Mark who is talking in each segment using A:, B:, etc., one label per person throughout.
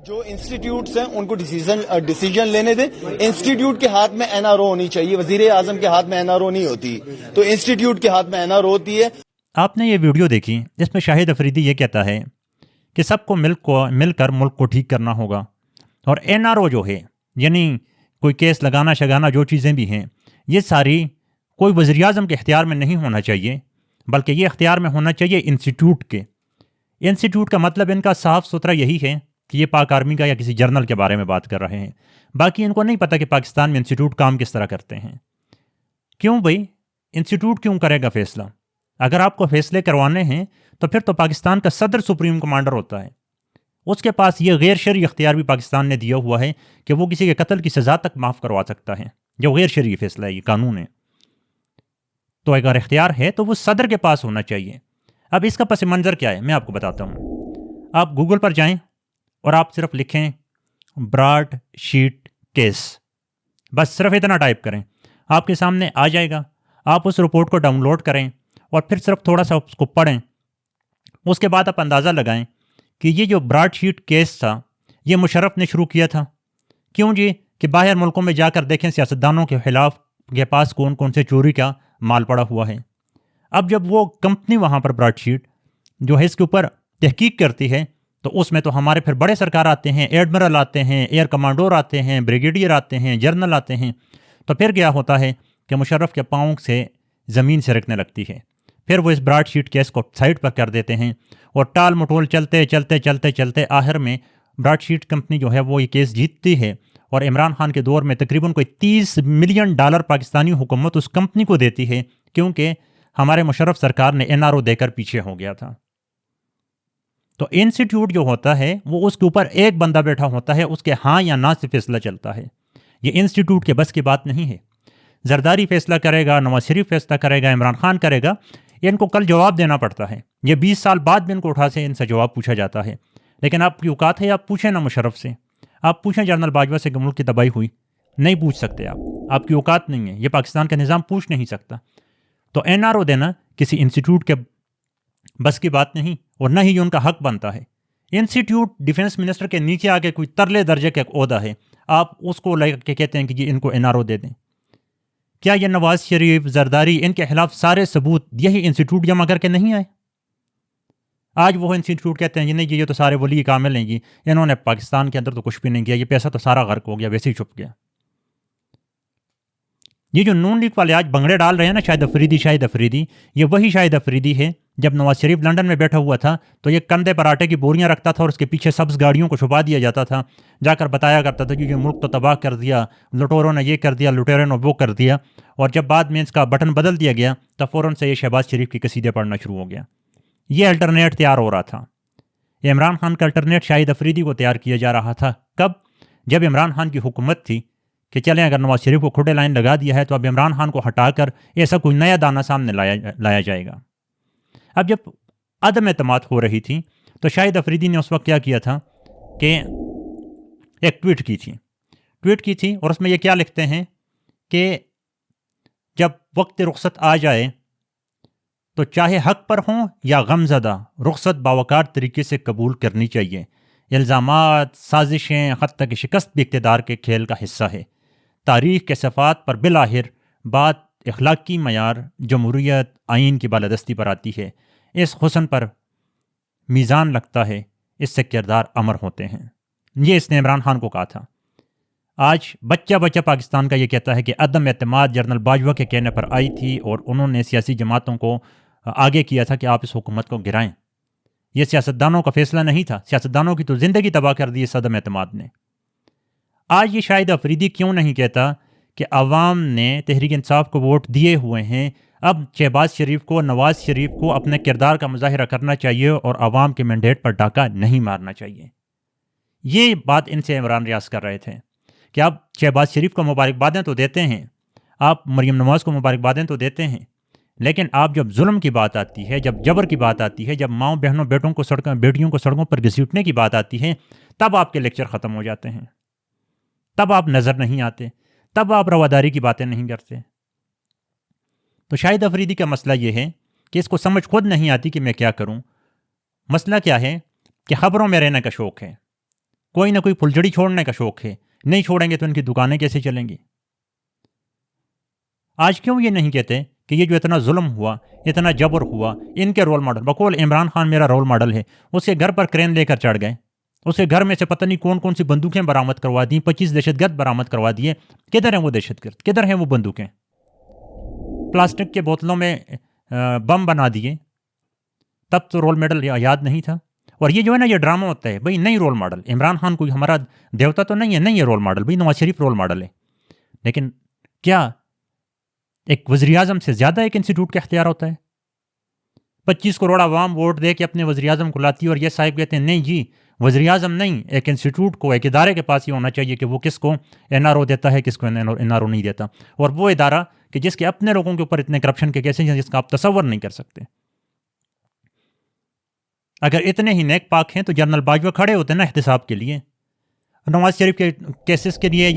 A: جو انسٹیٹیوٹس ہیں ان کو ڈیسیجن لینے دیں. انسٹیٹیوٹ کے ہاتھ میں این آر او ہونی چاہیے, وزیر اعظم کے ہاتھ میں این آر او نہیں ہوتی, تو انسٹیٹیوٹ کے ہاتھ میں این آر او ہوتی ہے.
B: آپ نے یہ ویڈیو دیکھی, اس میں شاہد افریدی یہ کہتا ہے کہ سب کو مل کر ملک کو ٹھیک کرنا ہوگا, اور این آر او جو ہے یعنی کوئی کیس لگانا شگانا جو چیزیں بھی ہیں یہ ساری کوئی وزیر اعظم کے اختیار میں نہیں ہونا چاہیے, بلکہ یہ اختیار میں ہونا چاہیے انسٹیٹیوٹ کے. انسٹیٹیوٹ کا مطلب ان کا صاف ستھرا یہی ہے کہ یہ پاک آرمی کا یا کسی جرنل کے بارے میں بات کر رہے ہیں. باقی ان کو نہیں پتہ کہ پاکستان میں انسٹیٹیوٹ کام کس طرح کرتے ہیں. کیوں بھائی, انسٹیٹیوٹ کیوں کرے گا فیصلہ؟ اگر آپ کو فیصلے کروانے ہیں تو پھر تو پاکستان کا صدر سپریم کمانڈر ہوتا ہے, اس کے پاس یہ غیر شرعی اختیار بھی پاکستان نے دیا ہوا ہے کہ وہ کسی کے قتل کی سزا تک معاف کروا سکتا ہے, جو غیر شرعی فیصلہ ہے, یہ قانون ہے. تو اگر اختیار ہے تو وہ صدر کے پاس ہونا چاہیے. اب اس کا پس منظر کیا ہے میں آپ کو بتاتا ہوں. آپ گوگل پر جائیں اور آپ صرف لکھیں براڈ شیٹ کیس, بس صرف اتنا ٹائپ کریں, آپ کے سامنے آ جائے گا. آپ اس رپورٹ کو ڈاؤن لوڈ کریں اور پھر صرف تھوڑا سا اس کو پڑھیں. اس کے بعد آپ اندازہ لگائیں کہ یہ جو براڈ شیٹ کیس تھا یہ مشرف نے شروع کیا تھا. کیوں جی؟ کہ باہر ملکوں میں جا کر دیکھیں سیاستدانوں کے خلاف کے پاس کون کون سے چوری کا مال پڑا ہوا ہے. اب جب وہ کمپنی وہاں پر براڈ شیٹ جو ہے اس کے اوپر تحقیق کرتی ہے تو اس میں تو ہمارے پھر بڑے سرکار آتے ہیں, ایڈمرل آتے ہیں, ایئر کمانڈور آتے ہیں, بریگیڈیئر آتے ہیں, جرنل آتے ہیں. تو پھر کیا ہوتا ہے کہ مشرف کے پاؤں سے زمین سرکنے لگتی ہے. پھر وہ اس براڈ شیٹ کیس کو سائڈ پر کر دیتے ہیں اور ٹال مٹول چلتے چلتے چلتے چلتے آخر میں براڈ شیٹ کمپنی جو ہے وہ یہ کیس جیتتی ہے, اور عمران خان کے دور میں تقریباً کوئی $30 ملین پاکستانی حکومت اس کمپنی کو دیتی ہے, کیونکہ ہمارے مشرف سرکار نے این آر او دے کر پیچھے ہو گیا تھا. تو انسٹیٹیوٹ جو ہوتا ہے وہ اس کے اوپر ایک بندہ بیٹھا ہوتا ہے, اس کے ہاں یا نہ سے فیصلہ چلتا ہے. یہ انسٹیٹیوٹ کے بس کی بات نہیں ہے. زرداری فیصلہ کرے گا, نواز شریف فیصلہ کرے گا, عمران خان کرے گا, ان کو کل جواب دینا پڑتا ہے. یہ 20 سال بعد بھی ان کو اٹھا سے ان سے جواب پوچھا جاتا ہے. لیکن آپ کی اوقات ہے آپ پوچھیں نا مشرف سے, آپ پوچھیں جنرل باجوہ سے کہ ملک کی تباہی ہوئی, نہیں پوچھ سکتے آپ کی اوقات نہیں ہے, یہ پاکستان کا نظام پوچھ نہیں سکتا. تو این آر او دینا کسی انسٹیٹیوٹ کے بس کی بات نہیں, اور نہ ہی ان کا حق بنتا ہے. انسٹیٹیوٹ ڈیفنس منسٹر کے نیچے آگے کوئی ترلے درجے کا عہدہ ہے, آپ اس کو لے کے کہتے ہیں کہ یہ ان کو این آر او دے دیں. کیا یہ نواز شریف, زرداری, ان کے خلاف سارے ثبوت یہی انسٹیٹیوٹ جمع کر کے نہیں آئے؟ آج وہ انسٹیٹیوٹ کہتے ہیں جی نہیں یہ تو سارے ولی کامل ہیں, جی انہوں نے پاکستان کے اندر تو کچھ بھی نہیں کیا, یہ پیسہ تو سارا غرق ہو گیا, ویسے ہی چھپ گیا. یہ جو نون لیگ والے آج بنگڑے ڈال رہے ہیں نا شاہد افریدی, یہ وہی شاہد افریدی ہے جب نواز شریف لنڈن میں بیٹھا ہوا تھا تو یہ کندھے پر آٹے کی بوریاں رکھتا تھا اور اس کے پیچھے سبز گاڑیوں کو چھپا دیا جاتا تھا, جا کر بتایا کرتا تھا کہ یہ ملک تو تباہ کر دیا, لٹوروں نے یہ کر دیا, لٹیروں نے وہ کر دیا. اور جب بعد میں اس کا بٹن بدل دیا گیا تو فوراً سے یہ شہباز شریف کی قصیدے پڑھنا شروع ہو گیا. یہ الٹرنیٹ تیار ہو رہا تھا. یہ عمران خان کا الٹرنیٹ شاہد افریدی کو تیار کیا جا رہا تھا. کب؟ جب عمران خان کی حکومت تھی کہ چلیں اگر نواز شریف کو کھوٹے لائن لگا دیا ہے تو اب عمران خان کو ہٹا کر ایسا کوئی نیا دانہ سامنے لایا جائے گا. اب جب عدم اعتماد ہو رہی تھی تو شاہد افریدی نے اس وقت کیا تھا کہ ایک ٹویٹ کی تھی اور اس میں یہ کیا لکھتے ہیں کہ جب وقت رخصت آ جائے تو چاہے حق پر ہوں یا غم زدہ رخصت باوقار طریقے سے قبول کرنی چاہیے. الزامات, سازشیں, خط تک شکست بھی اقتدار کے کھیل کا حصہ ہے. تاریخ کے صفحات پر بالآخر بات اخلاقی معیار, جمہوریت, آئین کی بالادستی پر آتی ہے. اس حسن پر میزان لگتا ہے, اس سے کردار امر ہوتے ہیں. یہ اس نے عمران خان کو کہا تھا. آج بچہ پاکستان کا یہ کہتا ہے کہ عدم اعتماد جنرل باجوہ کے کہنے پر آئی تھی اور انہوں نے سیاسی جماعتوں کو آگے کیا تھا کہ آپ اس حکومت کو گرائیں. یہ سیاستدانوں کا فیصلہ نہیں تھا, سیاستدانوں کی تو زندگی تباہ کر دی اس عدم اعتماد نے. آج یہ شاہد افریدی کیوں نہیں کہتا کہ عوام نے تحریک انصاف کو ووٹ دیے ہوئے ہیں, اب شہباز شریف کو, نواز شریف کو اپنے کردار کا مظاہرہ کرنا چاہیے اور عوام کے مینڈیٹ پر ڈاکہ نہیں مارنا چاہیے. یہ بات ان سے عمران ریاض کر رہے تھے کہ آپ شہباز شریف کو مبارکبادیں تو دیتے ہیں, آپ مریم نواز کو مبارکبادیں تو دیتے ہیں, لیکن آپ جب ظلم کی بات آتی ہے, جب جبر کی بات آتی ہے, جب ماؤں بہنوں بیٹیوں کو سڑکوں پر گھسیٹنے کی بات آتی ہے, تب آپ کے لیکچر ختم ہو جاتے ہیں, تب آپ نظر نہیں آتے, تب آپ رواداری کی باتیں نہیں کرتے. تو شاہد افریدی کا مسئلہ یہ ہے کہ اس کو سمجھ خود نہیں آتی کہ میں کیا کروں. مسئلہ کیا ہے کہ خبروں میں رہنے کا شوق ہے, کوئی نہ کوئی پھلجڑی چھوڑنے کا شوق ہے، نہیں چھوڑیں گے تو ان کی دکانیں کیسے چلیں گی؟ آج کیوں یہ نہیں کہتے کہ یہ جو اتنا ظلم ہوا، اتنا جبر ہوا، ان کے رول ماڈل بقول عمران خان میرا رول ماڈل ہے، اس کے گھر پر کرین لے کر چڑھ گئے، اس کے گھر میں سے پتہ نہیں کون کون سی بندوقیں برآمد کروا دیں، 25 دہشت گرد برآمد کروا دیے. کدھر ہیں وہ دہشت گرد؟ کدھر ہیں وہ بندوقیں؟ پلاسٹک کے بوتلوں میں بم بنا دیے. تب تو رول ماڈل یاد نہیں تھا. اور یہ جو ہے نا، یہ ڈرامہ ہوتا ہے بھائی. نہیں رول ماڈل عمران خان کوئی ہمارا دیوتا تو نہیں ہے، نہیں ہے رول ماڈل بھائی. نواز شریف رول ماڈل ہے، لیکن کیا ایک وزیر اعظم سے زیادہ ایک انسٹیٹیوٹ کا اختیار ہوتا ہے؟ 25 کروڑ عوام ووٹ دے کے اپنے وزیر اعظم کو لاتی ہے، اور یہ صاحب کہتے ہیں نہیں جی وزیر اعظم نہیں، ایک انسٹیٹیوٹ کو، ایک ادارے کے پاس یہ ہونا چاہیے کہ وہ کس کو این آر او دیتا ہے، کس کو این آر او نہیں دیتا. اور وہ ادارہ کہ جس کے اپنے لوگوں کے اوپر اتنے کرپشن کے کیسز ہیں جس کا آپ تصور نہیں کر سکتے. اگر اتنے ہی نیک پاک ہیں تو جنرل باجوہ کھڑے ہوتے ہیں نا احتساب کے لیے. نواز شریف کے کیسز کے لیے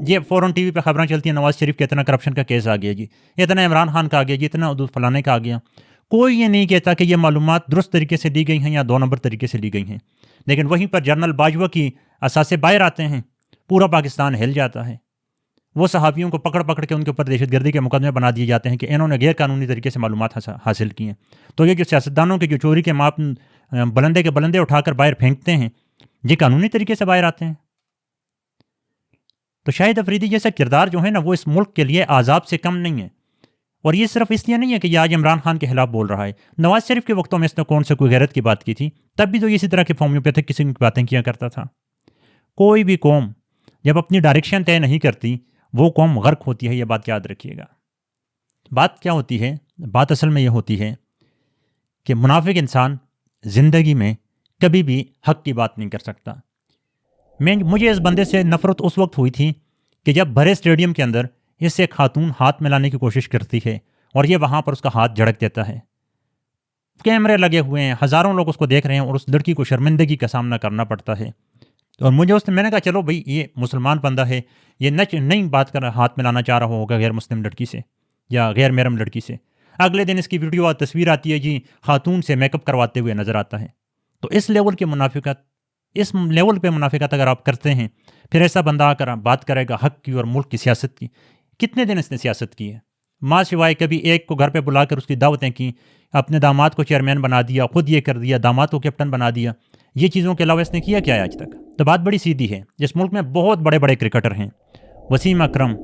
B: یہ فوراً ٹی وی پہ خبریں چلتی ہیں، نواز شریف کے اتنا کرپشن کا کیس آ گیا جی، اتنا عمران خان کا آ گیا جی، اتنا فلانے کا آ گیا. کوئی یہ نہیں کہتا کہ یہ معلومات درست طریقے سے لی گئی ہیں یا 2 نمبر طریقے سے لی گئی ہیں. لیکن وہیں پر جنرل باجوہ کی اثاثے باہر آتے ہیں، پورا پاکستان ہل جاتا ہے. وہ صحافیوں کو پکڑ پکڑ کے ان کے اوپر دہشت گردی کے مقدمے بنا دیے جاتے ہیں کہ انہوں نے غیر قانونی طریقے سے معلومات حاصل کی ہیں. تو یہ جو سیاستدانوں کے جو چوری کے ماپ بلندے کے بلندے اٹھا کر باہر پھینکتے ہیں، یہ قانونی طریقے سے باہر آتے ہیں. تو شاہد افریدی جیسا کردار جو ہے نا، وہ اس ملک کے لیے عذاب سے کم نہیں ہے. اور یہ صرف اس لیے نہیں ہے کہ یہ آج عمران خان کے خلاف بول رہا ہے. نواز شریف کے وقتوں میں اس نے کون سے کوئی غیرت کی بات کی تھی؟ تب بھی تو اسی طرح کے ہومیوپیتھک قسم کی باتیں کیا کرتا تھا. کوئی بھی قوم جب اپنی ڈائریکشن طے نہیں کرتی، وہ قوم غرق ہوتی ہے. یہ بات یاد رکھیے گا. بات کیا ہوتی ہے؟ بات اصل میں یہ ہوتی ہے کہ منافق انسان زندگی میں کبھی بھی حق کی بات نہیں کر سکتا. مجھے اس بندے سے نفرت اس وقت ہوئی تھی کہ جب بھرے اسٹیڈیم کے اندر اس سے ایک خاتون ہاتھ ملانے کی کوشش کرتی ہے اور یہ وہاں پر اس کا ہاتھ جھڑک دیتا ہے. کیمرے لگے ہوئے ہیں، ہزاروں لوگ اس کو دیکھ رہے ہیں، اور اس لڑکی کو شرمندگی کا سامنا کرنا پڑتا ہے. اور میں نے کہا چلو بھائی یہ مسلمان بندہ ہے، یہ نہیں بات کر ہاتھ ملانا چاہ رہا ہوگا غیر مسلم لڑکی سے یا غیر محرم لڑکی سے. اگلے دن اس کی ویڈیو اور تصویر آتی ہے جی خاتون سے میک اپ کرواتے ہوئے نظر آتا ہے. تو اس لیول کی منافقت، اس لیول پہ منافقت اگر آپ کرتے ہیں، پھر ایسا بندہ آ کر بات کرے گا حق کی اور ملک کی سیاست کی. کتنے دن اس نے سیاست کی ہے؟ ماں سوائے کبھی ایک کو گھر پہ بلا کر اس کی دعوتیں کی، اپنے داماد کو چیئرمین بنا دیا، خود یہ کر دیا، داماد کو کیپٹن بنا دیا. یہ چیزوں کے علاوہ اس نے کیا ہے آج تک؟ تو بات بڑی سیدھی ہے. جس ملک میں بہت بڑے بڑے کرکٹر ہیں، وسیم اکرم،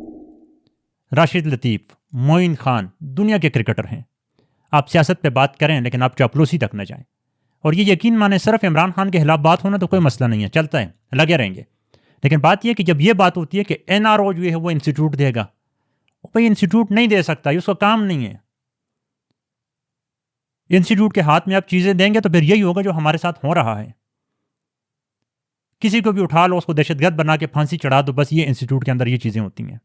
B: راشد لطیف، معین خان، دنیا کے کرکٹر ہیں. آپ سیاست پہ بات کریں لیکن آپ چاپلوسی تک نہ جائیں. اور یہ یقین مانیں صرف عمران خان کے خلاف بات ہونا تو کوئی مسئلہ نہیں ہے، چلتا ہے، لگے رہیں گے. لیکن بات یہ کہ جب یہ بات ہوتی ہے کہ این آر او جو ہے وہ انسٹیٹیوٹ دے گا، بھائی انسٹیٹیوٹ نہیں دے سکتا، یہ اس کا کام نہیں ہے. انسٹیٹیوٹ کے ہاتھ میں آپ چیزیں دیں گے تو پھر یہی ہوگا جو ہمارے ساتھ ہو رہا ہے. کسی کو بھی اٹھا لو، اس کو دہشت گرد بنا کے پھانسی چڑھا دو، بس یہ انسٹیٹیوٹ کے اندر یہ چیزیں ہوتی ہیں.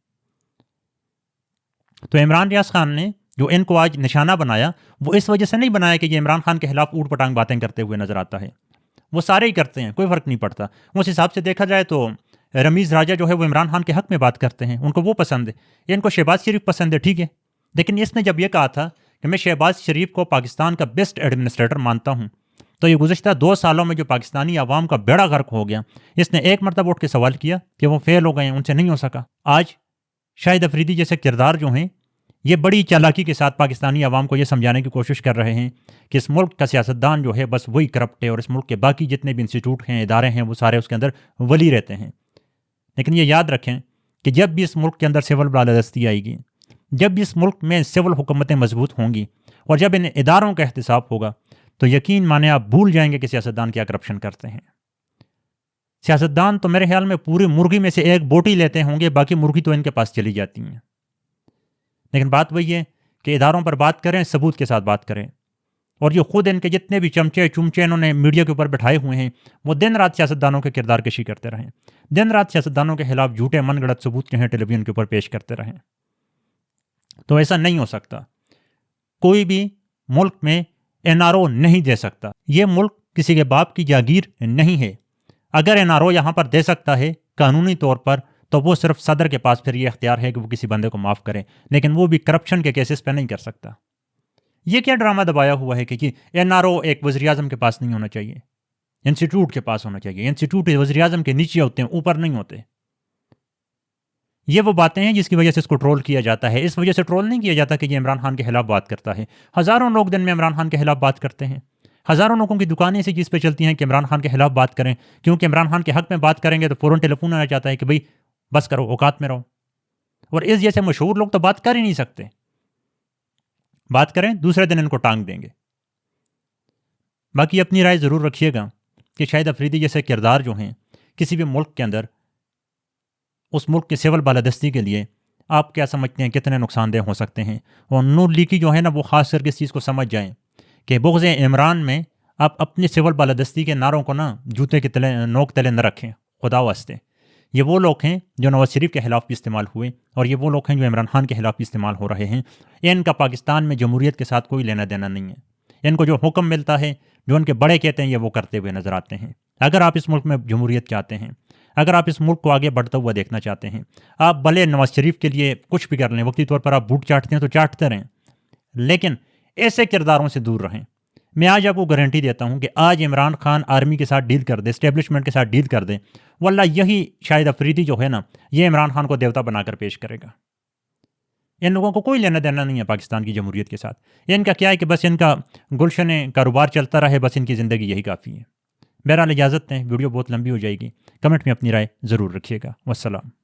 B: تو عمران ریاض خان نے جو ان کو آج نشانہ بنایا، وہ اس وجہ سے نہیں بنایا کہ یہ عمران خان کے خلاف اوٹ پٹانگ باتیں کرتے ہوئے نظر آتا ہے. وہ سارے ہی کرتے ہیں، کوئی فرق نہیں پڑتا. اس حساب سے دیکھا جائے تو رمیز راجہ جو ہے وہ عمران خان کے حق میں بات کرتے ہیں، ان کو وہ پسند ہے. ان کو شہباز شریف پسند ہے، ٹھیک ہے، لیکن اس نے جب یہ کہا تھا کہ میں شہباز شریف کو پاکستان کا بیسٹ ایڈمنسٹریٹر مانتا ہوں، تو یہ گزشتہ 2 سالوں میں جو پاکستانی عوام کا بیڑا غرق ہو گیا، اس نے ایک مرتبہ اٹھ کے سوال کیا کہ وہ فیل ہو گئے ہیں، ان سے نہیں ہو سکا. آج شاہد افریدی جیسے کردار جو ہیں، یہ بڑی چالاکی کے ساتھ پاکستانی عوام کو یہ سمجھانے کی کوشش کر رہے ہیں کہ اس ملک کا سیاستدان جو ہے بس وہی کرپٹ ہے، اور اس ملک کے باقی جتنے بھی انسٹیٹیوٹ ہیں، ادارے ہیں، وہ سارے اس کے اندر ولی رہتے ہیں. لیکن یہ یاد رکھیں کہ جب بھی اس ملک کے اندر سول بالادستی آئے گی، جب بھی اس ملک میں سول حکومتیں مضبوط ہوں گی، اور جب ان اداروں کا احتساب ہوگا، تو یقین مانیں آپ بھول جائیں گے کہ سیاستدان کیا کرپشن کرتے ہیں. سیاستدان تو میرے خیال میں پوری مرغی میں سے ایک بوٹی لیتے ہوں گے، باقی مرغی تو ان کے پاس چلی جاتی ہیں. لیکن بات وہی ہے کہ اداروں پر بات کریں، ثبوت کے ساتھ بات کریں. اور یہ خود ان کے جتنے بھی چمچے انہوں نے میڈیا کے اوپر بٹھائے ہوئے ہیں، وہ دن رات سیاستدانوں کے کردار کشی کرتے رہیں، دن رات سیاستدانوں کے خلاف جھوٹے من گڑت ثبوت جو ہیں ٹیلی ویژن کے اوپر پیش کرتے رہیں. تو ایسا نہیں ہو سکتا. کوئی بھی ملک میں این آر او نہیں دے سکتا. یہ ملک کسی کے باپ کی جاگیر نہیں ہے. اگر این آر او یہاں پر دے سکتا ہے قانونی طور پر، تو وہ صرف صدر کے پاس پھر یہ اختیار ہے کہ وہ کسی بندے کو معاف کرے، لیکن وہ بھی کرپشن کے کیسز پہ نہیں کر سکتا. یہ کیا ڈرامہ دبایا ہوا ہے کہ این آر او ایک وزیر اعظم کے پاس نہیں ہونا چاہیے؟ انسٹیٹیوٹ کے پاس ہونا چاہیے. انسٹیٹیوٹ وزیر اعظم کے نیچے ہوتے ہیں, اوپر نہیں ہوتے. یہ وہ باتیں ہیں جس کی وجہ سے اس کو ٹرول کیا جاتا ہے. اس وجہ سے ٹرول نہیں کیا جاتا کہ یہ عمران خان کے خلاف بات کرتا ہے. ہزاروں لوگ دن میں عمران خان کے خلاف بات کرتے ہیں. ہزاروں لوگوں کی دکانیں اسی چیز پہ چلتی ہیں کہ عمران خان کے خلاف بات کریں, کیونکہ عمران خان کے حق میں بات کریں گے تو فوراً ٹیلی فون آنا چاہتا ہے کہ بھئی بس کرو, اوقات میں رہو. اور اس جیسے مشہور لوگ تو بات کر ہی نہیں سکتے. بات کریں دوسرے دن ان کو ٹانگ دیں گے. باقی اپنی رائے ضرور رکھیے گا کہ شاہد افریدی جیسے کردار جو ہیں کسی بھی ملک کے اندر, اس ملک کی سول بالادستی کے لیے آپ کیا سمجھتے ہیں کتنے نقصان دہ ہو سکتے ہیں. اور نور لیگی جو ہے نا وہ خاص کر کے اس چیز کو سمجھ جائیں کہ بغض عمران میں آپ اپنی سول بالادستی کے نعروں کو نا جوتے کے تلے نوک تلے نہ رکھیں خدا واسطے. یہ وہ لوگ ہیں جو نواز شریف کے خلاف بھی استعمال ہوئے, اور یہ وہ لوگ ہیں جو عمران خان کے خلاف بھی استعمال ہو رہے ہیں. ان کا پاکستان میں جمہوریت کے ساتھ کوئی لینا دینا نہیں ہے. ان کو جو حکم ملتا ہے, جو ان کے بڑے کہتے ہیں, یہ وہ کرتے ہوئے نظر آتے ہیں. اگر آپ اس ملک میں جمہوریت چاہتے ہیں, اگر آپ اس ملک کو آگے بڑھتا ہوا دیکھنا چاہتے ہیں, آپ بھلے نواز شریف کے لیے کچھ بھی کر لیں, وقتی طور پر آپ بوٹ چاٹتے ہیں تو چاٹتے رہیں, لیکن ایسے کرداروں سے دور رہیں. میں آج آپ کو گارنٹی دیتا ہوں کہ آج عمران خان آرمی کے ساتھ ڈیل کر دے, اسٹیبلشمنٹ کے ساتھ ڈیل کر دے, واللہ یہی شاہد افریدی جو ہے نا یہ عمران خان کو دیوتا بنا کر پیش کرے گا. ان لوگوں کو کوئی لینا دینا نہیں ہے پاکستان کی جمہوریت کے ساتھ. ان کا کیا ہے کہ بس ان کا گلشن کاروبار چلتا رہے, بس ان کی زندگی یہی کافی ہے. بہرحال اجازت دیں, ویڈیو بہت لمبی ہو جائے گی. کمنٹ میں اپنی رائے ضرور رکھیے گا. والسلام.